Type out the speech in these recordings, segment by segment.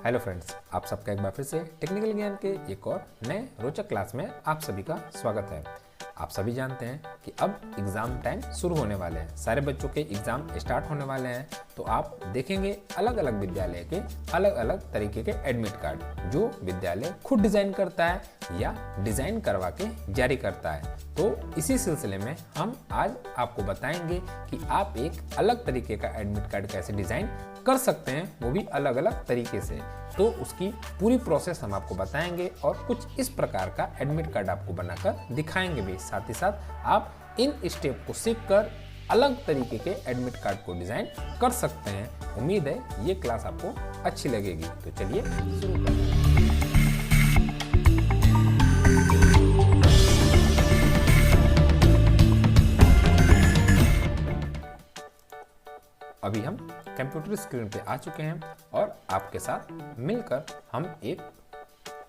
Hello friends, आप सबका एक बार फिर से टेक्निकल ज्ञान के एक और नए रोचक क्लास में आप सभी का स्वागत है। आप सभी जानते हैं कि अब एग्ज़ाम टाइम शुरू होने वाले हैं, सारे बच्चों के एग्ज़ाम स्टार्ट होने वाले हैं। तो आप देखेंगे अलग अलग विद्यालय के अलग अलग तरीके के एडमिट कार्ड जो विद्यालय खुद डिज़ाइन करता है या डिज़ाइन करवा के जारी करता है। तो इसी सिलसिले में हम आज आपको बताएंगे कि आप एक अलग तरीके का एडमिट कार्ड कैसे डिज़ाइन कर सकते हैं, वो भी अलग अलग तरीके से। तो उसकी पूरी प्रोसेस हम आपको बताएंगे और कुछ इस प्रकार का एडमिट कार्ड आपको बनाकर दिखाएंगे भी। साथ ही साथ आप इन स्टेप को सीखकर अलग तरीके के एडमिट कार्ड को डिज़ाइन कर सकते हैं। उम्मीद है ये क्लास आपको अच्छी लगेगी। तो चलिए शुरू करते हैं। अभी हम कंप्यूटर स्क्रीन पे आ चुके हैं और आपके साथ मिलकर हम एक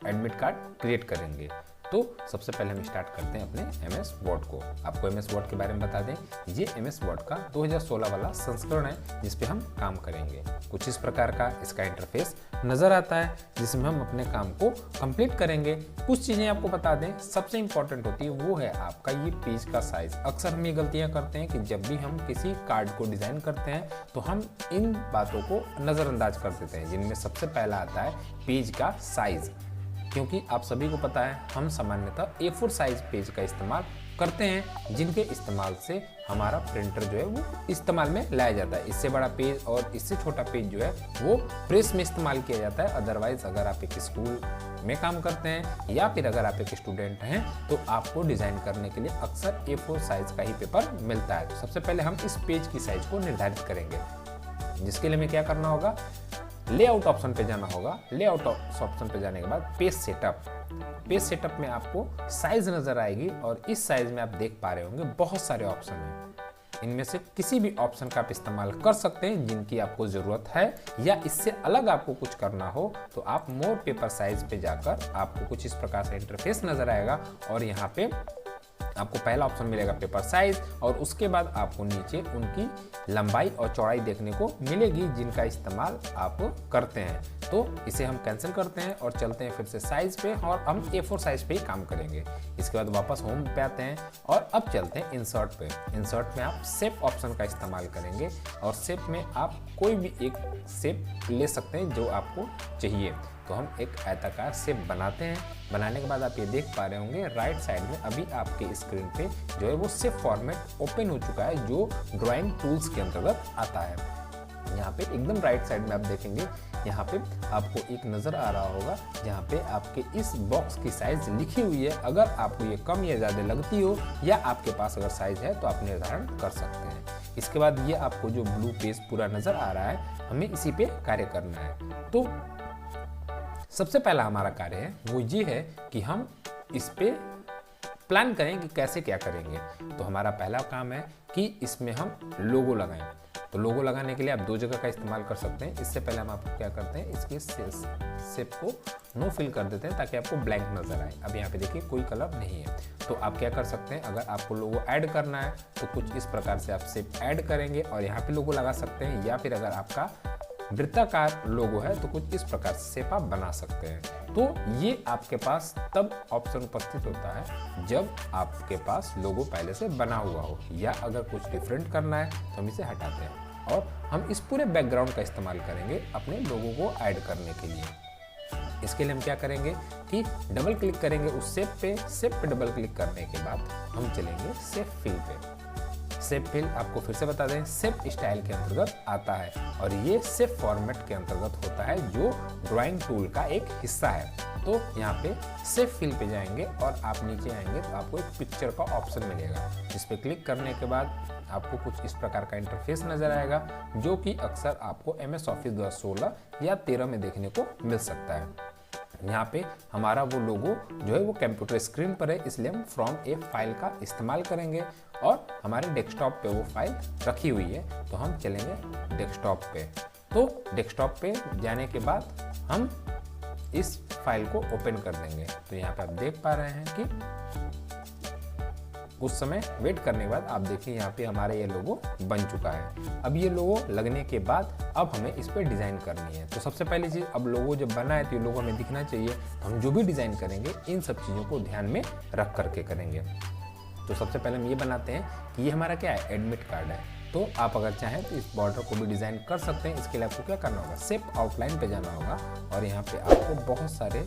एडमिट कार्ड क्रिएट करेंगे। तो सबसे पहले हम स्टार्ट करते हैं अपने MS वर्ड को। आपको MS वर्ड के बारे में बता दें, ये MS वर्ड का 2016 वाला संस्करण है जिस पे हम काम करेंगे। कुछ इस प्रकार का इसका इंटरफेस नज़र आता है जिसमें हम अपने काम को कंप्लीट करेंगे। कुछ चीज़ें आपको बता दें, सबसे इंपॉर्टेंट होती है वो है आपका ये पेज का साइज़। अक्सर हम ये गलतियाँ करते हैं कि जब भी हम किसी कार्ड को डिज़ाइन करते हैं तो हम इन बातों को नज़रअंदाज कर देते हैं, जिनमें सबसे पहला आता है पेज का साइज़। क्योंकि आप सभी को पता है हम सामान्यतः A4 साइज पेज का इस्तेमाल करते हैं, जिनके इस्तेमाल से हमारा प्रिंटर जो है वो इस्तेमाल में लाया जाता है। इससे बड़ा पेज और इससे छोटा पेज जो है वो प्रेस में इस्तेमाल किया जाता है। अदरवाइज अगर आप एक स्कूल में काम करते हैं या फिर अगर आप एक स्टूडेंट हैं तो आपको डिज़ाइन करने के लिए अक्सर A4 साइज का ही पेपर मिलता है। तो सबसे पहले हम इस पेज की साइज को निर्धारित करेंगे, जिसके लिए हमें क्या करना होगा, लेआउट ऑप्शन पे जाना होगा। लेआउट ऑप्शन पे जाने के बाद पेज सेटअप में आपको साइज नजर आएगी और इस साइज में आप देख पा रहे होंगे बहुत सारे ऑप्शन हैं। इनमें से किसी भी ऑप्शन का आप इस्तेमाल कर सकते हैं जिनकी आपको ज़रूरत है, या इससे अलग आपको कुछ करना हो तो आप मोर पेपर साइज पे जाकर आपको कुछ इस प्रकार से इंटरफेस नजर आएगा और यहाँ पे आपको पहला ऑप्शन मिलेगा पेपर साइज और उसके बाद आपको नीचे उनकी लंबाई और चौड़ाई देखने को मिलेगी जिनका इस्तेमाल आप करते हैं। तो इसे हम कैंसिल करते हैं और चलते हैं फिर से साइज पे और हम A4 साइज पे ही काम करेंगे। इसके बाद वापस होम पे आते हैं और अब चलते हैं इंसर्ट पे। इंसर्ट में आप शेप ऑप्शन का इस्तेमाल करेंगे और शेप में आप कोई भी एक शेप ले सकते हैं जो आपको चाहिए। तो हम एक आयताकार शेप बनाते हैं। बनाने के बाद आप ये देख पा रहे होंगे राइट साइड में अभी आपके स्क्रीन पे जो है वो शेप फॉर्मेट ओपन हो चुका है, जो ड्राइंग टूल्स के अंतर्गत आता है। यहाँ पे एकदम राइट साइड में आप देखेंगे, यहाँ पे आपको एक नज़र आ रहा होगा जहाँ पे आपके इस बॉक्स की साइज लिखी हुई है। अगर आपको ये कम या ज़्यादा लगती हो या आपके पास अगर साइज है तो आप निर्धारण कर सकते हैं। इसके बाद ये आपको जो ब्लू पेज पूरा नज़र आ रहा है, हमें इसी पे कार्य करना है। तो सबसे पहला हमारा कार्य है वो ये है कि हम इस पे प्लान करें कि कैसे क्या करेंगे। तो हमारा पहला काम है कि इसमें हम लोगो लगाएं। तो लोगो लगाने के लिए आप दो जगह का इस्तेमाल कर सकते हैं। इससे पहले हम आपको क्या करते हैं, इसके शेप को नो फिल कर देते हैं ताकि आपको ब्लैंक नजर आए। अब यहाँ पे देखिए कोई कलर नहीं है। तो आप क्या कर सकते हैं, अगर आपको लोगो ऐड करना है तो कुछ इस प्रकार से आप शेप ऐड करेंगे और यहाँ पे लोगो लगा सकते हैं, या फिर अगर आपका वृत्ताकार लोगो है तो कुछ इस प्रकार से शेप आप बना सकते हैं। तो ये आपके पास तब ऑप्शन उपस्थित होता है जब आपके पास लोगो पहले से बना हुआ हो, या अगर कुछ डिफरेंट करना है तो हम इसे हटाते हैं और हम इस पूरे बैकग्राउंड का इस्तेमाल करेंगे अपने लोगो को ऐड करने के लिए। इसके लिए हम क्या करेंगे कि डबल क्लिक करेंगे उस शेप पे डबल क्लिक करने के बाद हम चलेंगे शेप फिल पे। शेप फिल आपको फिर से बता दें शेप स्टाइल के अंतर्गत आता है और ये शेप फॉर्मेट के अंतर्गत होता है जो ड्राइंग टूल का एक हिस्सा है। तो यहाँ पे शेप फिल पे जाएंगे और आप नीचे आएंगे तो आपको एक पिक्चर का ऑप्शन मिलेगा, जिस पे क्लिक करने के बाद आपको कुछ इस प्रकार का इंटरफेस नजर आएगा, जो कि अक्सर आपको MS ऑफिस 2016 या 13 में देखने को मिल सकता है। यहाँ पे हमारा वो लोगो जो है वो कंप्यूटर स्क्रीन पर है, इसलिए हम फ्रॉम ए फाइल का इस्तेमाल करेंगे और हमारे डेस्कटॉप पे वो फाइल रखी हुई है। तो हम चलेंगे डेस्कटॉप पे। तो डेस्कटॉप पे जाने के बाद हम इस फाइल को ओपन कर देंगे। तो यहाँ पे आप देख पा रहे हैं कि कुछ समय वेट करने के बाद आप देखिए यहाँ पे हमारा ये लोगो बन चुका है। अब ये लोगो लगने के बाद अब हमें इस पर डिज़ाइन करनी है। तो सबसे पहली चीज़, अब लोगो जब बना है तो ये लोगो हमें दिखना चाहिए। तो हम जो भी डिज़ाइन करेंगे इन सब चीज़ों को ध्यान में रख करके करेंगे। तो सबसे पहले हम ये बनाते हैं कि ये हमारा क्या है, एडमिट कार्ड है। तो आप अगर चाहें तो इस बॉर्डर को भी डिज़ाइन कर सकते हैं। इसके लिए आपको क्या करना होगा, शेप आउटलाइन पे जाना होगा और यहाँ पे आपको बहुत सारे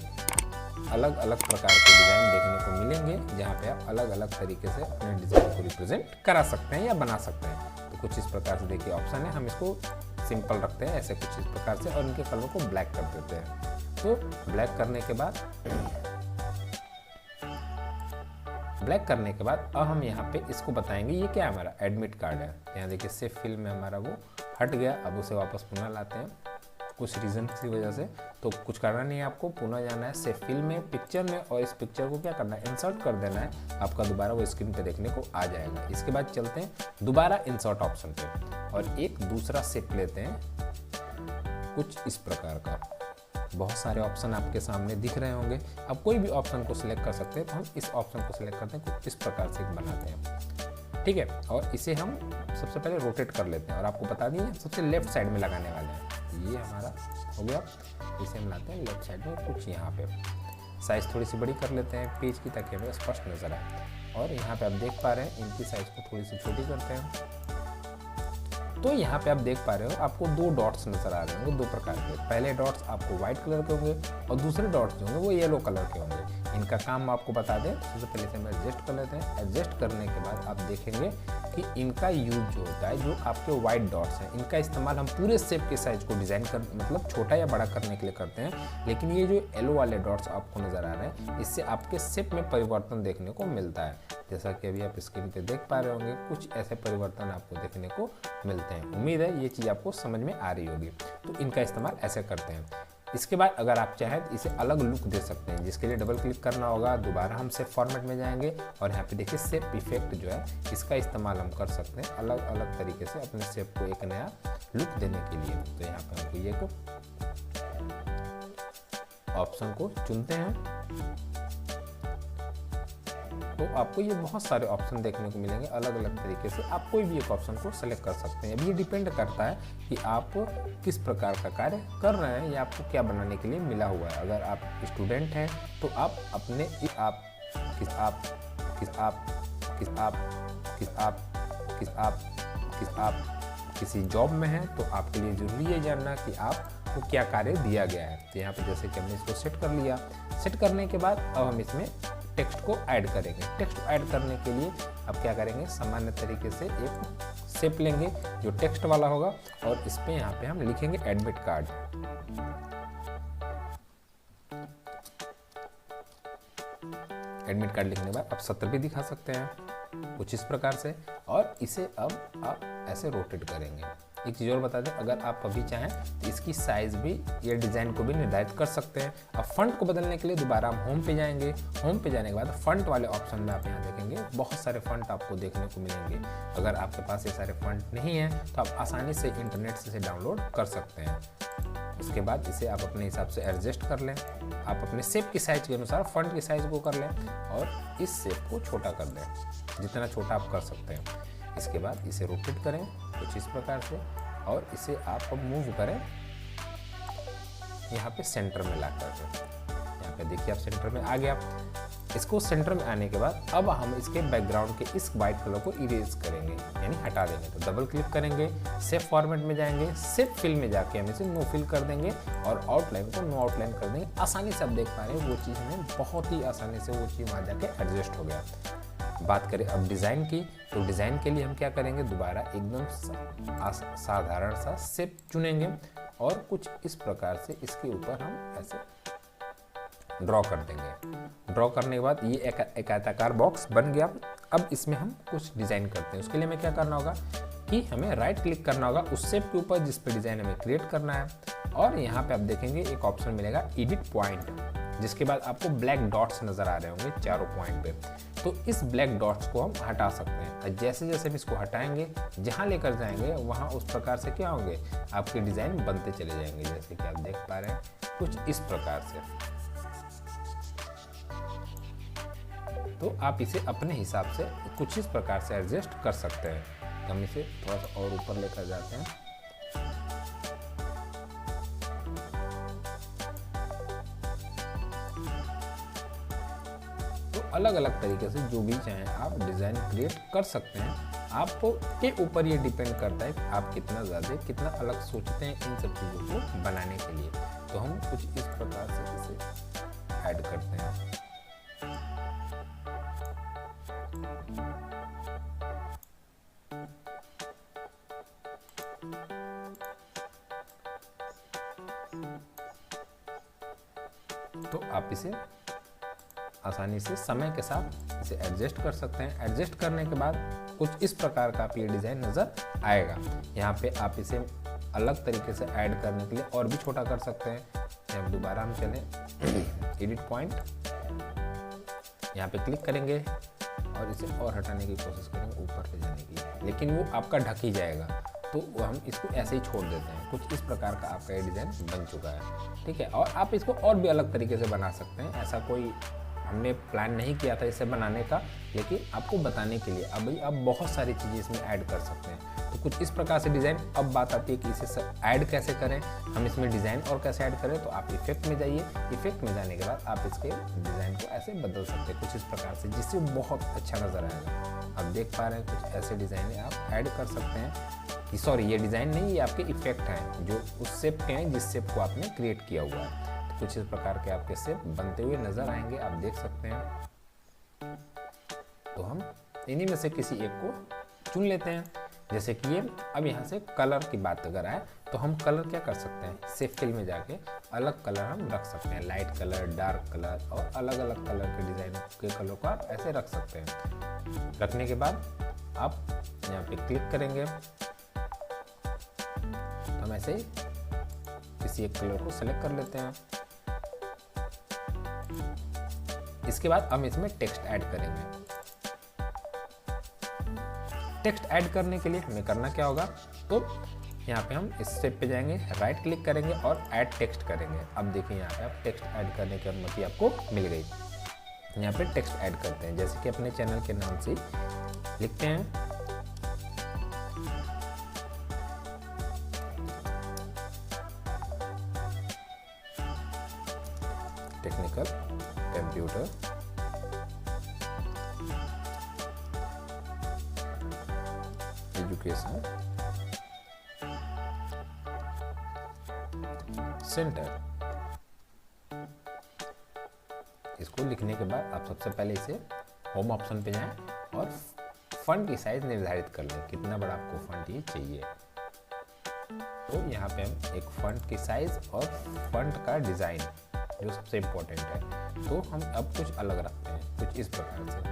अलग अलग प्रकार के डिज़ाइन देखने को मिलेंगे, जहाँ पे आप अलग अलग तरीके से अपने डिज़ाइन को रिप्रेजेंट करा सकते हैं या बना सकते हैं। तो कुछ इस प्रकार से देखिए ऑप्शन है, हम इसको सिंपल रखते हैं ऐसे कुछ इस प्रकार से और इनके कलर को ब्लैक कर देते हैं। तो ब्लैक करने के बाद अब हम यहाँ पे इसको बताएंगे ये क्या है, हमारा एडमिट कार्ड है। यहाँ देखिए सेफ फिल में हमारा वो हट गया। अब उसे वापस पुनः लाते हैं कुछ रीज़न की वजह से। तो कुछ करना नहीं है, आपको पुनः जाना है सेफ फिल में, पिक्चर में, और इस पिक्चर को क्या करना है, इंसर्ट कर देना है। आपका दोबारा वो स्क्रीन पे देखने को आ जाएगा। इसके बाद चलते हैं दोबारा इंसर्ट ऑप्शन पे और एक दूसरा शेप लेते हैं कुछ इस प्रकार का। बहुत सारे ऑप्शन आपके सामने दिख रहे होंगे, आप कोई भी ऑप्शन को सिलेक्ट कर सकते हैं। तो हम इस ऑप्शन को सिलेक्ट करते हैं, कुछ इस प्रकार से बनाते हैं, ठीक है। और इसे हम सबसे पहले रोटेट कर लेते हैं और आपको बता दिए सबसे लेफ्ट साइड में लगाने वाले हैं। ये हमारा हो गया। इसे हम लाते हैं लेफ्ट साइड में कुछ यहाँ पे, साइज़ थोड़ी सी बड़ी कर लेते हैं पेज की ताकि हमें स्पष्ट नजर आए। और यहाँ पे आप देख पा रहे हैं इनकी साइज़ को थोड़ी सी छोटी करते हैं। तो यहाँ पे आप देख पा रहे हो आपको दो डॉट्स नजर आ रहे होंगे, दो प्रकार के। पहले डॉट्स आपको व्हाइट कलर के होंगे और दूसरे डॉट्स जो होंगे वो येलो कलर के होंगे। इनका काम आपको बता दें, सबसे पहले से हम एडजस्ट कर लेते हैं। एडजस्ट करने के बाद आप देखेंगे कि इनका यूज जो होता है, जो आपके व्हाइट डॉट्स हैं, इनका इस्तेमाल हम पूरे शेप के साइज को डिज़ाइन कर मतलब छोटा या बड़ा करने के लिए करते हैं। लेकिन ये जो येलो वाले डॉट्स आपको नज़र आ रहे हैं, इससे आपके शेप में परिवर्तन देखने को मिलता है। जैसा कि अभी आप स्क्रीन पे देख पा रहे होंगे, कुछ ऐसे परिवर्तन आपको देखने को मिलते हैं। उम्मीद है ये चीज़ आपको समझ में आ रही होगी। तो इनका इस्तेमाल ऐसे करते हैं। इसके बाद अगर आप चाहें तो इसे अलग लुक दे सकते हैं, जिसके लिए डबल क्लिक करना होगा। दोबारा हम शेप फॉर्मेट में जाएंगे और यहाँ पे देखिए शेप इफेक्ट जो है, इसका इस्तेमाल हम कर सकते हैं अलग अलग तरीके से अपने शेप को एक नया लुक देने के लिए। तो यहाँ पे हमको ये ऑप्शन को चुनते हैं तो आपको ये बहुत सारे ऑप्शन देखने को मिलेंगे अलग अलग तरीके से। आप कोई भी एक ऑप्शन को सेलेक्ट कर सकते हैं। अब ये डिपेंड करता है कि आप किस प्रकार का कार्य कर रहे हैं या आपको क्या बनाने के लिए मिला हुआ है। अगर आप स्टूडेंट हैं तो आप अपने किसी जॉब में हैं तो आपके लिए जरूरी है जानना कि आपको क्या कार्य दिया गया है। तो यहाँ पे जैसे कि हमने इसको सेट कर लिया। सेट करने के बाद अब हम इसमें टेक्स्ट को ऐड करेंगे। टेक्स्ट को ऐड करने के लिए अब क्या करेंगे, सामान्य तरीके से एक शेप लेंगे जो टेक्स्ट वाला होगा और इस पे यहाँ पे हम लिखेंगे एडमिट कार्ड। एडमिट कार्ड लिखने के बाद आप सत्र भी दिखा सकते हैं कुछ इस प्रकार से। और इसे अब आप ऐसे रोटेट करेंगे। एक चीज़ और बता दें, अगर आप अभी चाहें तो इसकी साइज़ भी या डिज़ाइन को भी निर्धारित कर सकते हैं। अब फंट को बदलने के लिए दोबारा हम होम पे जाएंगे। होम पे जाने के बाद फंट वाले ऑप्शन में आप यहाँ देखेंगे बहुत सारे फंट आपको देखने को मिलेंगे। अगर आपके पास ये सारे फंट नहीं है तो आप आसानी से इंटरनेट से इसे डाउनलोड कर सकते हैं। उसके बाद इसे आप अपने हिसाब से एडजस्ट कर लें। आप अपने शेप की साइज़ के अनुसार फंट की साइज़ को कर लें और इस शेप को छोटा कर दें, जितना छोटा आप कर सकते हैं। इसके बाद इसे रोटेट करें कुछ इस प्रकार से और इसे आप अब मूव करें यहाँ पे सेंटर में ला करके। यहाँ पे देखिए आप सेंटर में आ गया। इसको सेंटर में आने के बाद अब हम इसके बैकग्राउंड के इस वाइट कलर को इरेज करेंगे, यानी हटा देंगे। तो डबल क्लिक करेंगे, शेप फॉर्मेट में जाएंगे, शेप फिल में जाके हम इसे नो फिल कर देंगे और आउटलाइन को नो आउटलाइन कर देंगे। आसानी से आप देख पा रहे हैं वो चीज़ हमें बहुत ही आसानी से वो चीज़ वहाँ जाके एडजस्ट हो गया। बात करें अब डिज़ाइन की, तो डिज़ाइन के लिए हम क्या करेंगे, दोबारा एकदम साधारण सा शेप चुनेंगे और कुछ इस प्रकार से इसके ऊपर हम ऐसे ड्रॉ कर देंगे। ड्रॉ करने के बाद ये एक आयताकार बॉक्स बन गया। अब इसमें हम कुछ डिज़ाइन करते हैं। उसके लिए हमें क्या करना होगा कि हमें राइट क्लिक करना होगा उस शेप के ऊपर जिस पे डिज़ाइन हमें क्रिएट करना है और यहाँ पे आप देखेंगे एक ऑप्शन मिलेगा एडिट पॉइंट, जिसके बाद आपको ब्लैक डॉट्स नज़र आ रहे होंगे चारों पॉइंट पे। तो इस ब्लैक डॉट्स को हम हटा सकते हैं। जैसे जैसे हम इसको हटाएंगे, जहाँ लेकर जाएंगे वहाँ उस प्रकार से क्या होंगे, आपके डिज़ाइन बनते चले जाएंगे। जैसे कि आप देख पा रहे हैं कुछ इस प्रकार से। तो आप इसे अपने हिसाब से कुछ इस प्रकार से एडजस्ट कर सकते हैं। तो हम इसे थोड़ा सा और ऊपर लेकर जाते हैं। तो अलग अलग तरीके से जो भी चाहें आप डिज़ाइन क्रिएट कर सकते हैं। आपके ऊपर ये डिपेंड करता है कि आप कितना ज़्यादा कितना अलग सोचते हैं इन सब चीज़ों को बनाने के लिए। तो हम कुछ इस प्रकार से इसे ऐड करते हैं। तो आप इसे आसानी से समय के साथ इसे एडजस्ट कर सकते हैं। एडजस्ट करने के बाद कुछ इस प्रकार का आप ये डिज़ाइन नज़र आएगा। यहाँ पे आप इसे अलग तरीके से ऐड करने के लिए और भी छोटा कर सकते हैं। यहाँ दोबारा हम चलें एडिट पॉइंट, यहाँ पे क्लिक करेंगे और इसे और हटाने की कोशिश करेंगे ऊपर ले जाने की, लेकिन वो आपका ढक ही जाएगा। तो हम इसको ऐसे ही छोड़ देते हैं। कुछ इस प्रकार का आपका ये डिज़ाइन बन चुका है, ठीक है। और आप इसको और भी अलग तरीके से बना सकते हैं। ऐसा कोई हमने प्लान नहीं किया था इसे बनाने का, लेकिन आपको बताने के लिए अब आप बहुत सारी चीज़ें इसमें ऐड कर सकते हैं। तो कुछ इस प्रकार से डिज़ाइन। अब बात आती है कि इसे ऐड कैसे करें, हम इसमें डिज़ाइन और कैसे ऐड करें। तो आप इफेक्ट में जाइए। इफेक्ट में जाने के बाद आप इसके डिज़ाइन को ऐसे बदल सकते हैं कुछ इस प्रकार से, जिससे बहुत अच्छा नज़र आएगा। आप देख पा रहे हैं कुछ ऐसे डिज़ाइन आप ऐड कर सकते हैं। सॉरी, ये डिज़ाइन नहीं, ये आपके इफेक्ट हैं जो उस शेप के हैं जिस शेप को आपने क्रिएट किया हुआ है। तो कुछ इस प्रकार के आपके शेप बनते हुए नज़र आएंगे, आप देख सकते हैं। तो हम इन्हीं में से किसी एक को चुन लेते हैं, जैसे कि ये। अब यहाँ से कलर की बात अगर आए तो हम कलर क्या कर सकते हैं, शेप फिल में जाके अलग कलर हम रख सकते हैं। लाइट कलर, डार्क कलर और अलग अलग कलर के डिज़ाइन के कलर को आप ऐसे रख सकते हैं। रखने के बाद आप यहाँ पे क्लिक करेंगे, हम ऐसे ही किसी एक कलर को सेलेक्ट कर लेते हैं। इसके बाद हम इसमें टेक्स्ट ऐड करेंगे। टेक्स्ट ऐड करने के लिए हमें करना क्या होगा, तो यहाँ पे हम इस स्टेप पे जाएंगे, राइट क्लिक करेंगे और ऐड टेक्स्ट करेंगे। अब देखिए यहाँ पे आप टेक्स्ट ऐड करने की अनुमति आपको मिल गई। यहाँ पे टेक्स्ट ऐड करते हैं, जैसे कि अपने चैनल के नाम से लिखते हैं। Technical computer education centre. इसको लिखने के बाद आप सबसे पहले इसे होम ऑप्शन पे जाएं और फॉन्ट की साइज निर्धारित कर लें, कितना बड़ा आपको फॉन्ट ये चाहिए। तो यहाँ पे हम एक फॉन्ट की साइज और फॉन्ट का डिज़ाइन जो सबसे इम्पोर्टेंट है, तो हम अब कुछ अलग रखते हैं कुछ इस प्रकार से।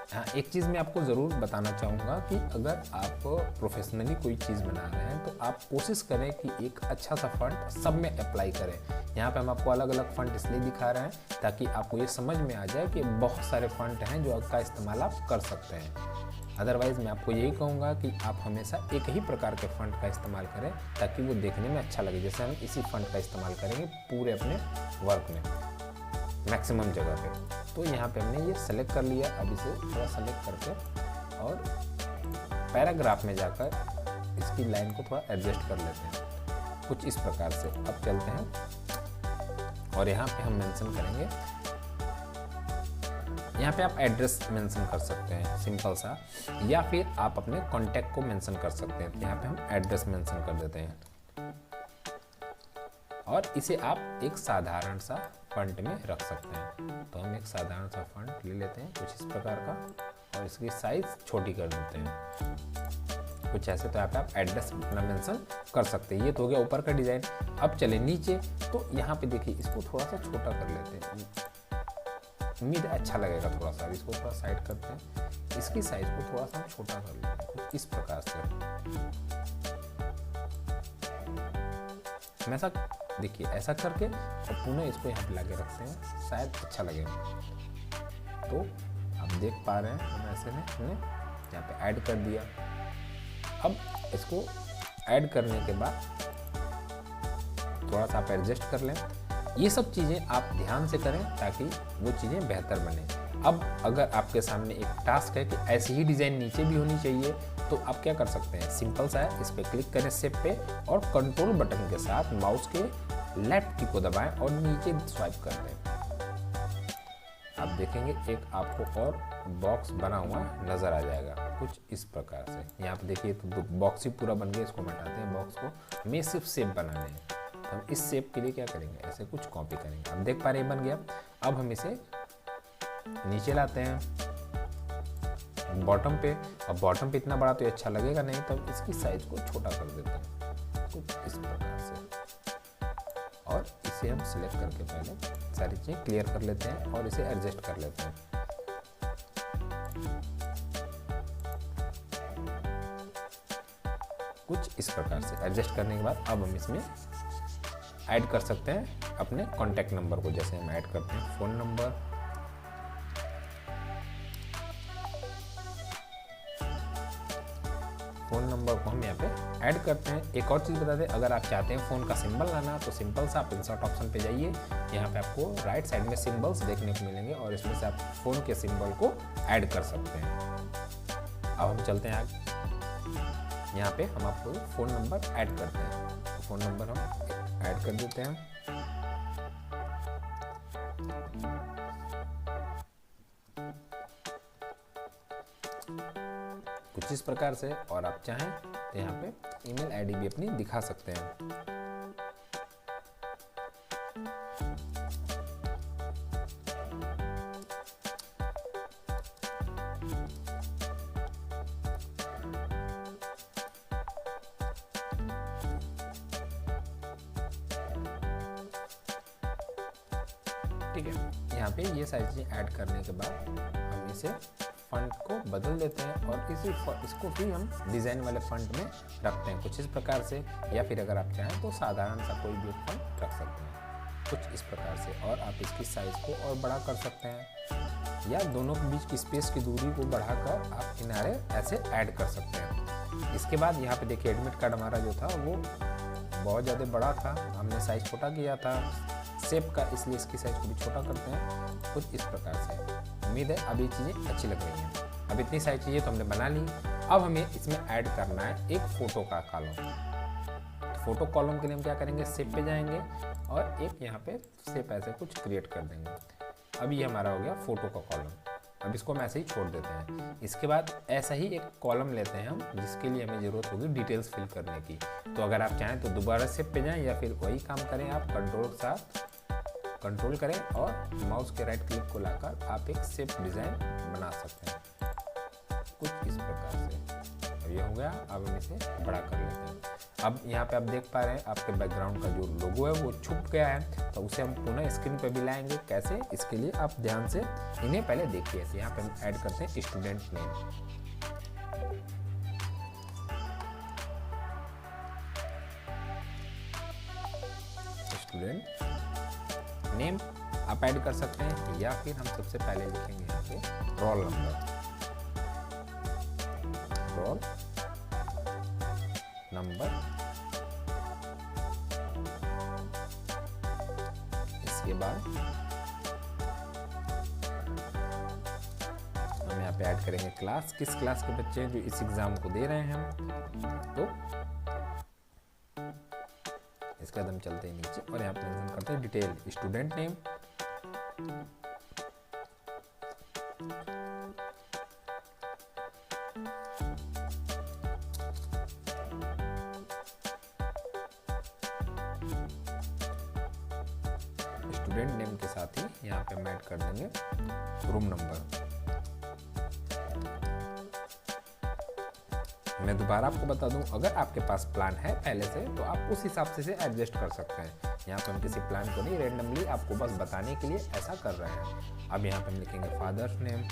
हाँ, एक चीज़ मैं आपको ज़रूर बताना चाहूँगा कि अगर आप प्रोफेशनली कोई चीज़ बना रहे हैं तो आप कोशिश करें कि एक अच्छा सा फॉन्ट सब में अप्लाई करें। यहाँ पे हम आपको अलग अलग फॉन्ट इसलिए दिखा रहे हैं ताकि आपको ये समझ में आ जाए कि बहुत सारे फॉन्ट हैं जो आपका इस्तेमाल आप कर सकते हैं। अदरवाइज़ मैं आपको यही कहूँगा कि आप हमेशा एक ही प्रकार के फॉन्ट का इस्तेमाल करें ताकि वो देखने में अच्छा लगे। जैसे हम इसी फॉन्ट का इस्तेमाल करेंगे पूरे अपने वर्क में मैक्सिमम जगह पे। तो यहाँ पे हमने ये सेलेक्ट कर लिया। अब इसे थोड़ा सेलेक्ट करके और पैराग्राफ में जाकर इसकी लाइन को थोड़ा एडजस्ट कर लेते हैं कुछ इस प्रकार से। अब चलते हैं और यहाँ पे हम मेंशन करेंगे, यहाँ पे आप एड्रेस मेंशन कर सकते हैं सिंपल सा, या फिर आप अपने कॉन्टैक्ट को मेंशन कर सकते हैं। तो यहाँ पे हम एड्रेस मेंशन कर देते हैं और इसे आप एक साधारण सा फॉन्ट में रख सकते हैं। तो हम एक साधारण सा फॉन्ट ले लेते हैं कुछ इस प्रकार का और इसकी साइज छोटी कर देते हैं कुछ ऐसे। तो यहाँ पे आप एड्रेस अपना मेंशन कर सकते हैं। ये तो हो गया ऊपर का डिज़ाइन। अब चले नीचे, तो यहाँ पे देखिए इसको थोड़ा सा छोटा कर लेते हैं, उम्मीद अच्छा लगेगा थोड़ा सा। इसको थोड़ा साइड करते हैं, इसकी साइज को थोड़ा सा छोटा कर लेते हैं कुछ इस प्रकार से। ऐसा देखिए, ऐसा करके और पुनः इसको यहाँ पे लाके रखते हैं, शायद अच्छा लगेगा। तो आप देख पा रहे हैं हम ऐसे में हमने यहाँ पे ऐड कर दिया। अब इसको ऐड करने के बाद थोड़ा सा आप एडजस्ट कर लें। ये सब चीज़ें आप ध्यान से करें ताकि वो चीज़ें बेहतर बने। अब अगर आपके सामने एक टास्क है कि ऐसी ही डिज़ाइन नीचे भी होनी चाहिए, तो आप क्या कर सकते हैं, सिंपल सा है, इस पर क्लिक करें शेप पे और कंट्रोल बटन के साथ माउस के लेफ्ट की को दबाएं और नीचे स्वाइप कर दें। आप देखेंगे एक आपको और बॉक्स बना हुआ नज़र आ जाएगा कुछ इस प्रकार से। यहाँ पे देखिए तो बॉक्स ही पूरा बन गया, इसको हम हटाते हैं बॉक्स को, हमें सिर्फ शेप बनाने हैं। तो हम इस शेप के लिए क्या करेंगे, ऐसे कुछ कॉपी करेंगे। हम देख पा रहे हैं बन गया। अब हम इसे नीचे लाते हैं बॉटम पे, और बॉटम पे इतना बड़ा तो अच्छा लगेगा नहीं, तब इसकी साइज को छोटा कर देते हैं कुछ इस प्रकार से। और इसे हम सिलेक्ट करके पहले सारी चीज़ें क्लियर कर लेते हैं और इसे एडजस्ट कर लेते हैं। कुछ इस प्रकार से एडजस्ट करने के बाद अब हम इसमें ऐड कर सकते हैं अपने कॉन्टैक्ट नंबर को। जैसे हम ऐड करते हैं फ़ोन नंबर, फ़ोन नंबर को हम यहाँ पे ऐड करते हैं। एक और चीज़ बता दें, अगर आप चाहते हैं फ़ोन का सिंबल लाना तो सिंपल सा आप इंसर्ट ऑप्शन पे जाइए, यहाँ पे आपको राइट साइड में सिंबल्स देखने को मिलेंगे और इसमें से आप फ़ोन के सिंबल को ऐड कर सकते हैं। अब हम चलते हैं आगे, यहाँ पे हम आपको फ़ोन नंबर ऐड करते हैं। तो फ़ोन नंबर हम ऐड कर देते हैं। कुछ इस प्रकार से, और आप चाहें तो यहाँ पे ईमेल आईडी भी अपनी दिखा सकते हैं। ठीक है, यहाँ पे ये सारी चीज़ें ऐड करने के बाद हम इसे फंट को बदल देते हैं और इसको भी हम डिज़ाइन वाले फंट में रखते हैं कुछ इस प्रकार से, या फिर अगर आप चाहें तो साधारण सा कोई भी फंट रख सकते हैं कुछ इस प्रकार से। और आप इसकी साइज़ को और बड़ा कर सकते हैं, या दोनों के बीच की स्पेस की दूरी को बढ़ाकर आप किनारे ऐसे ऐड कर सकते हैं। इसके बाद यहाँ पे देखिए एडमिट कार्ड हमारा जो था वो बहुत ज़्यादा बड़ा था, हमने साइज़ छोटा किया था शेप का, इसलिए इसकी साइज़ को भी छोटा करते हैं कुछ इस प्रकार से। उम्मीद है अब ये चीज़ें अच्छी लग रही हैं। अब इतनी सारी चीज़ें तो हमने बना ली। अब हमें इसमें ऐड करना है एक फ़ोटो का कॉलम। तो फोटो कॉलम के लिए हम क्या करेंगे, शेप पे जाएंगे और एक यहाँ पे शेप ऐसे कुछ क्रिएट कर देंगे। अब ये हमारा हो गया फ़ोटो का कॉलम। अब इसको हम ऐसे ही छोड़ देते हैं। इसके बाद ऐसा ही एक कॉलम लेते हैं हम, जिसके लिए हमें ज़रूरत होगी डिटेल्स फिल करने की। तो अगर आप चाहें तो दोबारा शेप पे जाएं, या फिर वही काम करें, आप कंट्रोल के साथ कंट्रोल करें और माउस के राइट क्लिक को लाकर आप एक शेप डिज़ाइन बना सकते हैं कुछ इस प्रकार से। अब ये हो गया। अब हम इसे बड़ा कर लेते हैं। अब यहाँ पे आप देख पा रहे हैं आपके बैकग्राउंड का जो लोगो है वो छुप गया है, तो उसे हम पुनः स्क्रीन पे भी लाएंगे। कैसे, इसके लिए आप ध्यान से इन्हें पहले देखिए। तो यहाँ पे हम ऐड करते हैं स्टूडेंट नेम। स्टूडेंट नेम आप ऐड कर सकते हैं, या फिर हम सबसे पहले लिखेंगे यहाँ पे रोल नंबर। रोल नंबर, इसके बाद हम यहाँ पे ऐड करेंगे क्लास, किस क्लास के बच्चे हैं जो इस एग्जाम को दे रहे हैं हम। तो इसके बाद हम चलते हैं नीचे और यहाँ पे मेंशन करते हैं detail, student name, student name के साथ ही यहाँ पे हम ऐड कर देंगे रूम नंबर। मैं दोबारा आपको बता दूं, अगर आपके पास प्लान है पहले से तो आप उस हिसाब से एडजस्ट कर सकते हैं। यहाँ पे हम किसी प्लान को नहीं, रेंडमली आपको बस बताने के लिए ऐसा कर रहे हैं। अब यहाँ पे हम लिखेंगे फादर्स नेम,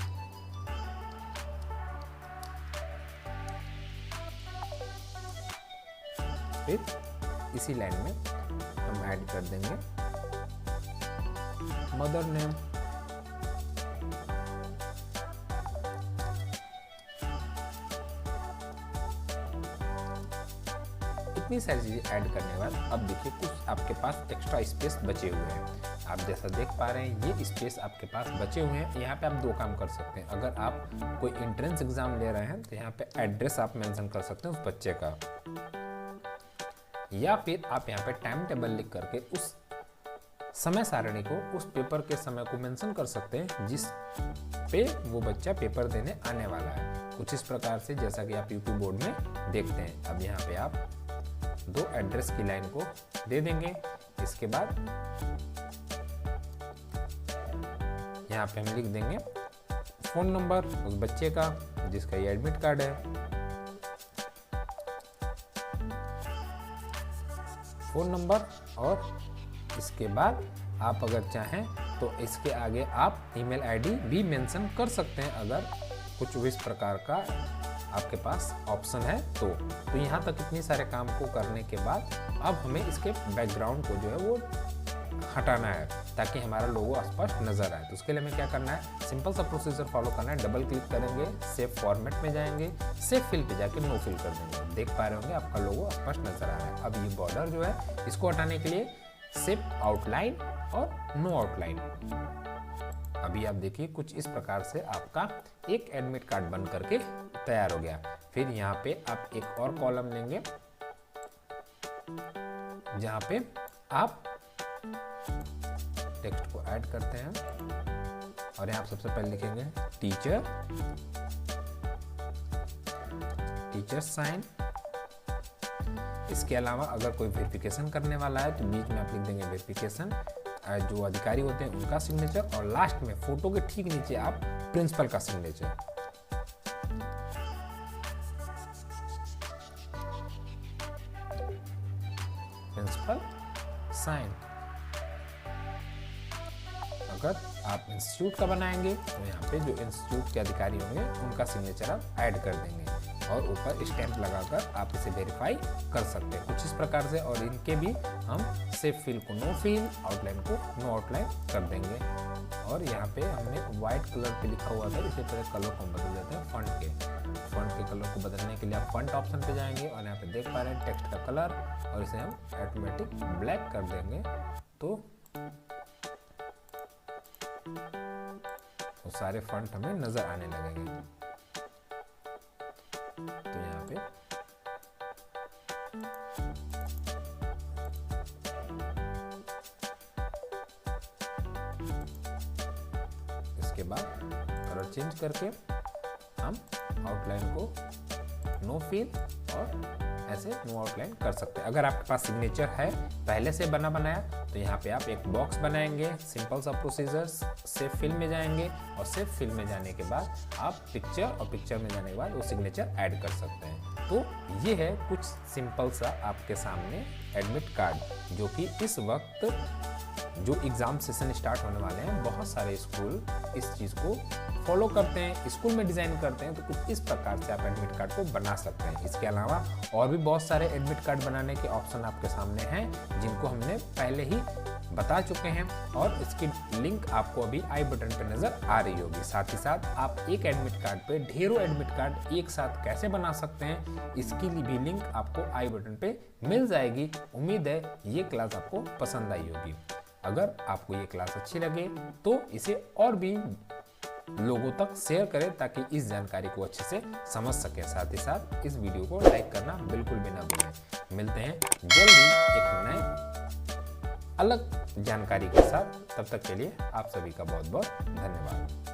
फिर इसी लाइन में हम ऐड कर देंगे मदर नेम, इतनी सारी चीज़ें ऐड करने के बाद अब देखिए कुछ आपके पास एक्स्ट्रा स्पेस बचे हुए हैं। आप जैसा देख पा रहे हैं ये स्पेस आपके पास बचे हुए हैं। यहाँ पे आप दो काम कर सकते हैं। अगर आप कोई एंट्रेंस एग्जाम ले रहे हैं तो यहाँ पे एड्रेस आप मेंशन कर सकते हैं उस बच्चे का, या फिर आप यहाँ पे टाइम टेबल लिख करके उस समय सारणी को, उस पेपर के समय को मेंशन कर सकते हैं जिस पे वो बच्चा पेपर देने आने वाला है। कुछ इस प्रकार से जैसा कि आप यूपी बोर्ड में देखते हैं। अब यहाँ पे आप दो एड्रेस की लाइन को दे देंगे। इसके बाद यहाँ पे हम लिख देंगे फोन नंबर उस बच्चे का जिसका ये एडमिट कार्ड है, फोन नंबर, और इसके बाद आप अगर चाहें तो इसके आगे आप ईमेल आईडी भी मेंशन कर सकते हैं अगर कुछ इस प्रकार का आपके पास ऑप्शन है तो यहाँ तक इतने सारे काम को करने के बाद अब हमें इसके बैकग्राउंड को जो है वो हटाना है ताकि हमारा लोगो स्पष्ट नजर आए। तो उसके लिए हमें क्या करना है, सिंपल सा प्रोसीजर फॉलो करना है। डबल क्लिक करेंगे, सेव फॉर्मेट में जाएंगे, सेव फिल पे जाके नो फिल कर देंगे। देख पा रहे होंगे आपका लोगो स्पष्ट नजर आ रहा है। अब ये बॉर्डर जो है इसको हटाने के लिए सेव आउटलाइन और नो आउटलाइन। अभी आप देखिए कुछ इस प्रकार से आपका एक एडमिट कार्ड बन करके तैयार हो गया। फिर यहाँ पे आप एक और कॉलम लेंगे जहाँ पे आप टेक्स्ट को ऐड करते हैं और यहाँ सबसे पहले लिखेंगे टीचर साइन। इसके अलावा अगर कोई वेरिफिकेशन करने वाला है तो बीच में आप लिख देंगे वेरिफिकेशन, जो अधिकारी होते हैं उनका सिग्नेचर, और लास्ट में फोटो के ठीक नीचे आप प्रिंसिपल का सिग्नेचर। Principal sign. अगर आप इंस्टीट्यूट का बनाएंगे तो यहाँ पे जो इंस्टीट्यूट के अधिकारी होंगे उनका सिग्नेचर आप ऐड कर देंगे और ऊपर स्टैंप लगाकर आप इसे वेरीफाई कर सकते हैं कुछ इस प्रकार से। और इनके भी हम सेव फिल को नो फिल, आउटलाइन को नो आउटलाइन कर देंगे। और यहाँ पे हमने व्हाइट कलर पे लिखा हुआ था, इसे पहले कलर को हम बदल देते हैं फॉन्ट के कलर को बदलने के लिए आप फॉन्ट ऑप्शन पे जाएंगे और यहाँ पे देख पा रहे हैं टेक्स्ट का कलर, और इसे हम ऑटोमेटिक ब्लैक कर देंगे तो सारे फॉन्ट हमें नजर आने लगेंगे। तो यहाँ पे इसके बाद कलर चेंज करके हम आउटलाइन को नो फिल और ऐसे नो आउटलाइन कर सकते हैं। अगर आपके पास सिग्नेचर है पहले से बना बनाया तो यहाँ पे आप एक बॉक्स बनाएंगे, सिंपल सा प्रोसीजर, सेव फिल में जाएंगे और सेव फिल में जाने के बाद आप पिक्चर, और पिक्चर में जाने के बाद वो सिग्नेचर ऐड कर सकते हैं। तो ये है कुछ सिंपल सा आपके सामने एडमिट कार्ड, जो कि इस वक्त जो एग्जाम सेशन स्टार्ट होने वाले हैं बहुत सारे स्कूल इस चीज़ को फॉलो करते हैं, स्कूल में डिज़ाइन करते हैं। तो कुछ इस प्रकार से आप एडमिट कार्ड को बना सकते हैं। इसके अलावा और भी बहुत सारे एडमिट कार्ड बनाने के ऑप्शन आपके सामने हैं जिनको हमने पहले ही बता चुके हैं और इसकी लिंक आपको अभी आई बटन पे नज़र आ रही होगी। साथ ही साथ आप एक एडमिट कार्ड पे ढेरों एडमिट कार्ड एक साथ कैसे बना सकते हैं इसकी भी लिंक आपको आई बटन पे मिल जाएगी। उम्मीद है ये क्लास आपको पसंद आई होगी। अगर आपको ये क्लास अच्छी लगे तो इसे और भी लोगों तक शेयर करें ताकि इस जानकारी को अच्छे से समझ सकें। साथ ही साथ इस वीडियो को लाइक करना बिल्कुल भी ना भूलें। मिलते हैं जल्दी एक नए अलग जानकारी के साथ, तब तक के लिए आप सभी का बहुत बहुत धन्यवाद।